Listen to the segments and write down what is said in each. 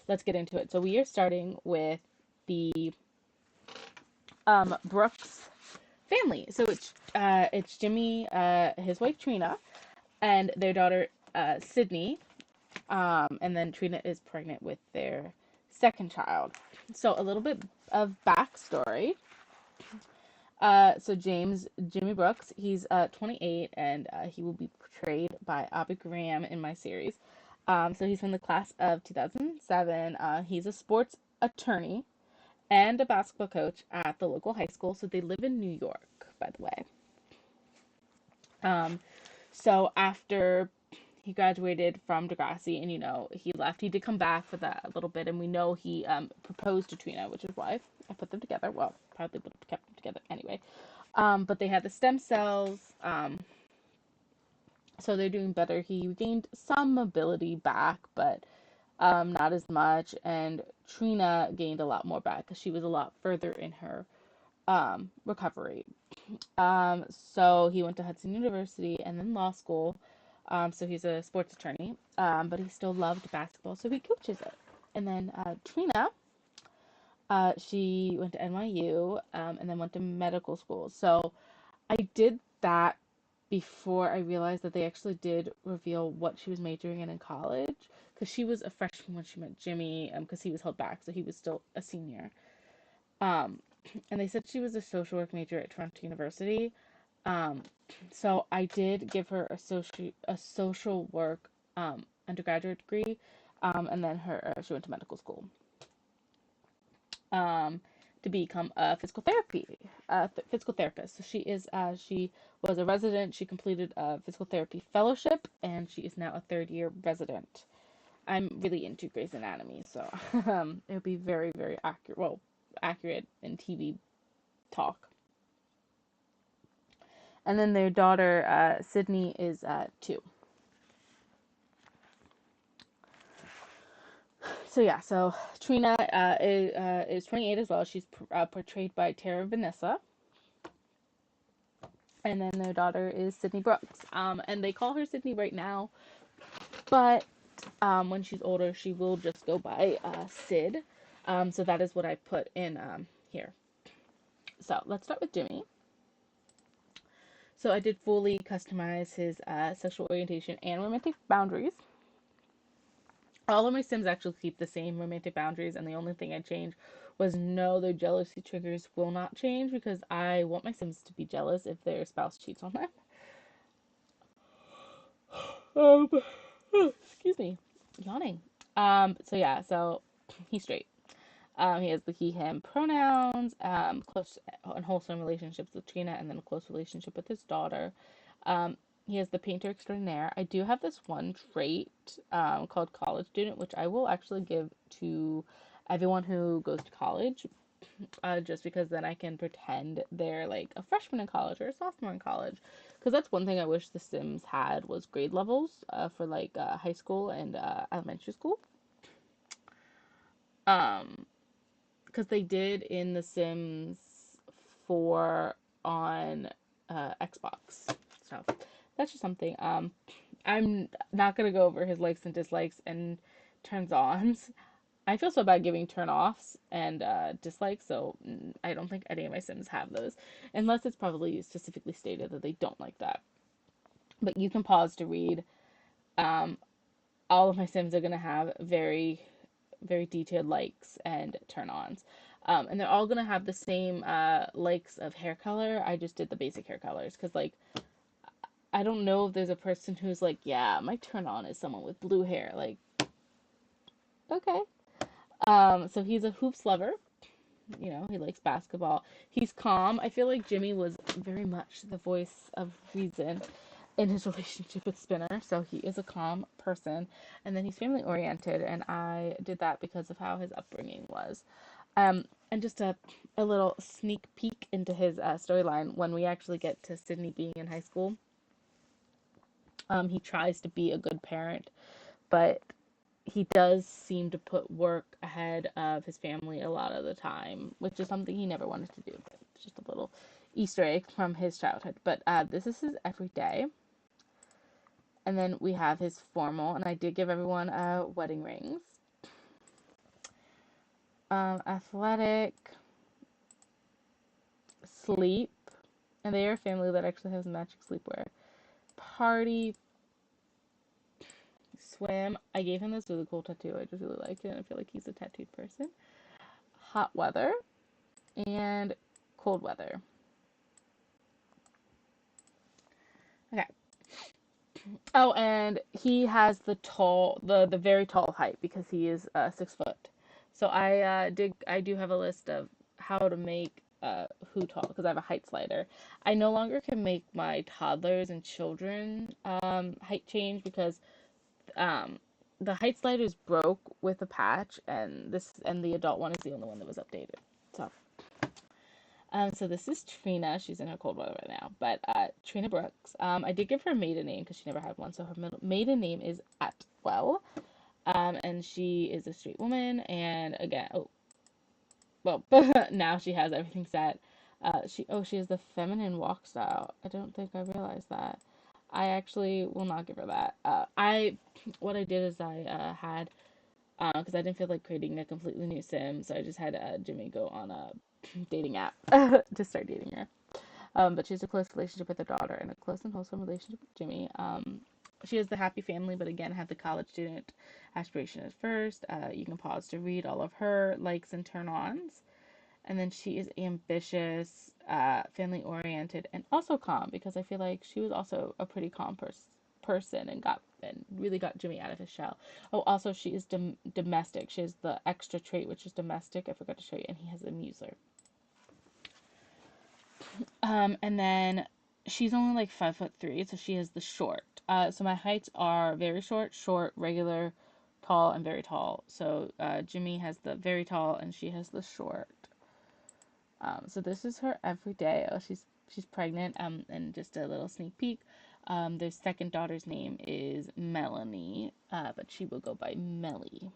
let's get into it. So we are starting with the Brooks family. So it's Jimmy, his wife Trina, and their daughter Sydney. And then Trina is pregnant with their second child. So a little bit of backstory. So Jimmy Brooks, he's 28, and he will be portrayed by Abby Graham in my series. So he's from the class of 2007. He's a sports attorney and a basketball coach at the local high school. So they live in New York, by the way. Um, so after he graduated from Degrassi, and he left. He did come back for that a little bit, and we know he proposed to Trina, which is why I put them together. Well, probably would have kept them together anyway. But they had the stem cells, so they're doing better. He gained some mobility back, but not as much. And Trina gained a lot more back because she was a lot further in her recovery. So he went to Hudson University and then law school. So he's a sports attorney, but he still loved basketball, so he coaches it. And then Trina, she went to NYU, and then went to medical school. So I did that before I realized that they actually did reveal what she was majoring in college, because she was a freshman when she met Jimmy, because he was held back, so he was still a senior. Um, and they said she was a social work major at Toronto University. Um, so I did give her a social work undergraduate degree, and then she went to medical school um, to become a physical therapist. So she was a resident. She completed a physical therapy fellowship, and she is now a third year resident. I'm really into Grey's Anatomy, so it would be very, very accurate. Well, accurate in TV talk. And then their daughter, Sydney, is 2. So yeah, so Trina is 28 as well. She's portrayed by Tara Vanessa. And then their daughter is Sydney Brooks. And they call her Sydney right now, but when she's older, she will just go by Sid. So that is what I put in here. So let's start with Jimmy. So I did fully customize his sexual orientation and romantic boundaries. All of my Sims actually keep the same romantic boundaries, and the only thing I changed was no, their jealousy triggers will not change because I want my Sims to be jealous if their spouse cheats on them. Um, excuse me, yawning. So yeah, so he's straight. He has the he/him pronouns, close and wholesome relationships with Trina, and then a close relationship with his daughter. Um, he has the painter extraordinaire. I do have this one trait called college student, which I will actually give to everyone who goes to college, just because then I can pretend they're like a freshman in college or a sophomore in college. Because that's one thing I wish The Sims had was grade levels for like high school and elementary school. Um, because they did in The Sims 4 on Xbox. So that's just something. I'm not gonna go over his likes and dislikes and turns ons. I feel so bad giving turn offs and dislikes, so I don't think any of my Sims have those, unless it's probably specifically stated that they don't like that. But you can pause to read. Um, all of my Sims are gonna have very very detailed likes and turn ons. And they're all gonna have the same likes of hair color. I just did the basic hair colors because, like, I don't know if there's a person who's like, yeah, my turn on is someone with blue hair. Like, okay. So he's a hoops lover. He likes basketball. He's calm. I feel like Jimmy was very much the voice of reason in his relationship with Spinner, so he is a calm person. And then he's family oriented, and I did that because of how his upbringing was. And just a little sneak peek into his storyline when we actually get to Sydney being in high school. He tries to be a good parent, but he does seem to put work ahead of his family a lot of the time, which is something he never wanted to do. But it's just a little Easter egg from his childhood. But this is his everyday. And then we have his formal, and I did give everyone wedding rings. Athletic, sleep, and they are a family that actually has matching sleepwear. Party, swim. I gave him this really cool tattoo. I just really like it, and I feel like he's a tattooed person. Hot weather and cold weather. Okay. Oh, and he has the very tall height because he is 6 foot. So I do have a list of how to make who tall because I have a height slider. I no longer can make my toddlers and children height change because um the height sliders broke with a patch, and the adult one is the only one that was updated. So so this is Trina. She's in her cold weather right now, but Trina Brooks. I did give her a maiden name because she never had one, so her maiden name is Atwell. And she is a straight woman, and again, oh, well, now she has everything set. She has the feminine walk style. I don't think I realized that. I actually will not give her that. What I did is I had because I didn't feel like creating a completely new sim, so I just had Jimmy go on a dating app to start dating her. But she has a close relationship with her daughter and a close and wholesome relationship with Jimmy. She has the happy family, but again, had the college student aspiration at first. You can pause to read all of her likes and turn ons. And then she is ambitious, family oriented, and also calm because I feel like she was also a pretty calm person and really got Jimmy out of his shell. Oh, also she is domestic. She has the extra trait, which is domestic. I forgot to show you, and he has a muser. And then she's only like 5'3", so she has the short. So my heights are very short, short, regular, tall, and very tall. So Jimmy has the very tall, and she has the short. So this is her every day. Oh, she's pregnant. And just a little sneak peek. Their second daughter's name is Melanie, but she will go by Melly.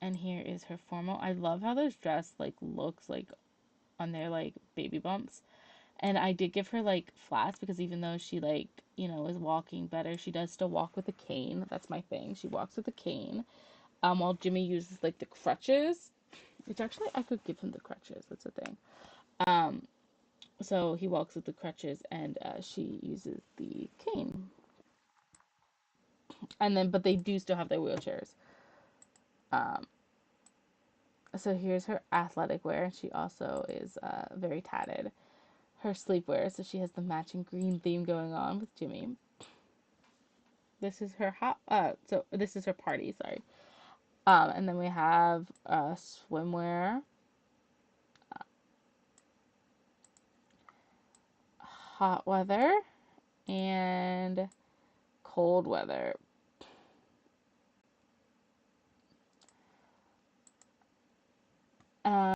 And here is her formal. I love how this dress like looks like on their like baby bumps. And I did give her like flats because even though she like, is walking better, she does still walk with a cane. That's my thing. She walks with a cane. While Jimmy uses like the crutches, which actually I could give him the crutches. That's the thing. Um, so he walks with the crutches and she uses the cane. And then, but they do still have their wheelchairs. Um, so here's her athletic wear. She also is very tatted. Her sleepwear, so she has the matching green theme going on with Jimmy. This is her so this is her party, sorry. And then we have swimwear, hot weather, and cold weather. Um,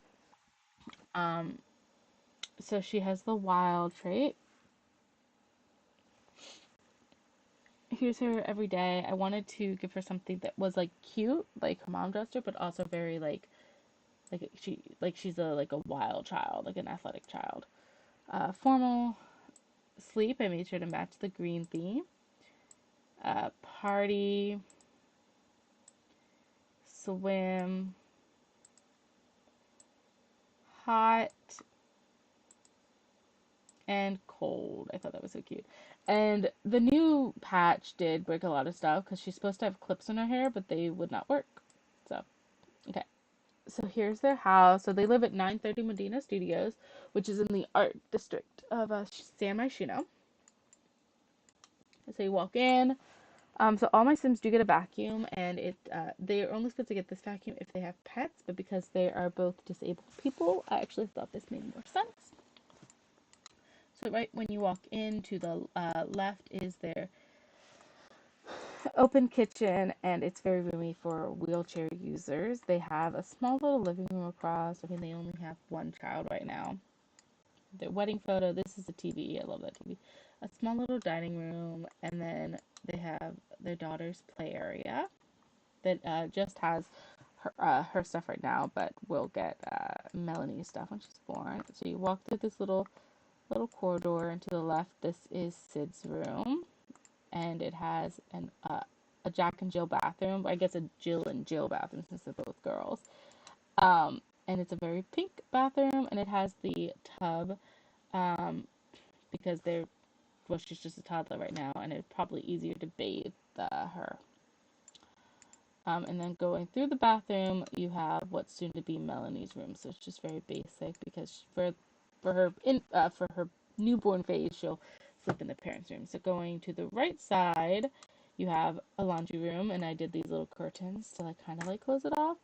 um, so she has the wild trait. Here's her every day. I wanted to give her something that was like cute, like her mom dressed her, but also very she's a wild child, like an athletic child. Formal sleep. I made sure to match the green theme. Party, swim, hot, and cold. I thought that was so cute. And the new patch did break a lot of stuff because she's supposed to have clips in her hair, but they would not work. So, okay. So here's their house. So they live at 930 Medina Studios, which is in the art district of San Myshuno. So you walk in. So all my Sims do get a vacuum, and they are only supposed to get this vacuum if they have pets, but because they are both disabled people, I actually thought this made more sense. So right when you walk in, to the left is their open kitchen, and it's very roomy for wheelchair users. They have a small little living room across. I mean, they only have one child right now. Their wedding photo. This is a TV. I love that TV. A small little dining room, and then they have their daughter's play area that just has her stuff right now, but will get Melanie's stuff when she's born. So you walk through this little corridor, and to the left, this is Sid's room, and it has a Jack and Jill bathroom. I guess a Jill and Jill bathroom since they're both girls. And it's a very pink bathroom, and it has the tub um, because she's just a toddler right now, and it's probably easier to bathe her. And then going through the bathroom, you have what's soon to be Melanie's room. So it's just very basic because for her newborn phase, she'll sleep in the parents' room. So going to the right side, you have a laundry room, and I did these little curtains to kind of close it off.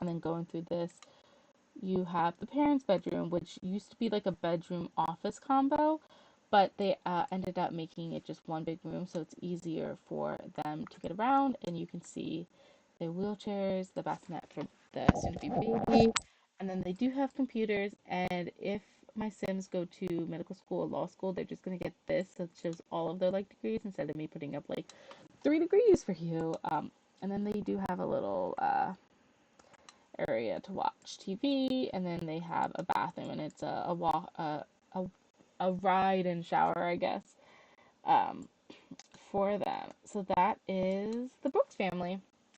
And then going through this, you have the parents' bedroom, which used to be like a bedroom office combo, but they ended up making it just one big room, so it's easier for them to get around, and you can see their wheelchairs, the bassinet for the soon-to-be baby, and then they do have computers, and if my Sims go to medical school or law school, they're just going to get this, so it shows all of their degrees instead of me putting up 3 degrees for you. And then they do have a little area to watch TV, and then they have a bathroom, and it's a ride and shower, I guess, um, for them. So that is the Brooks family.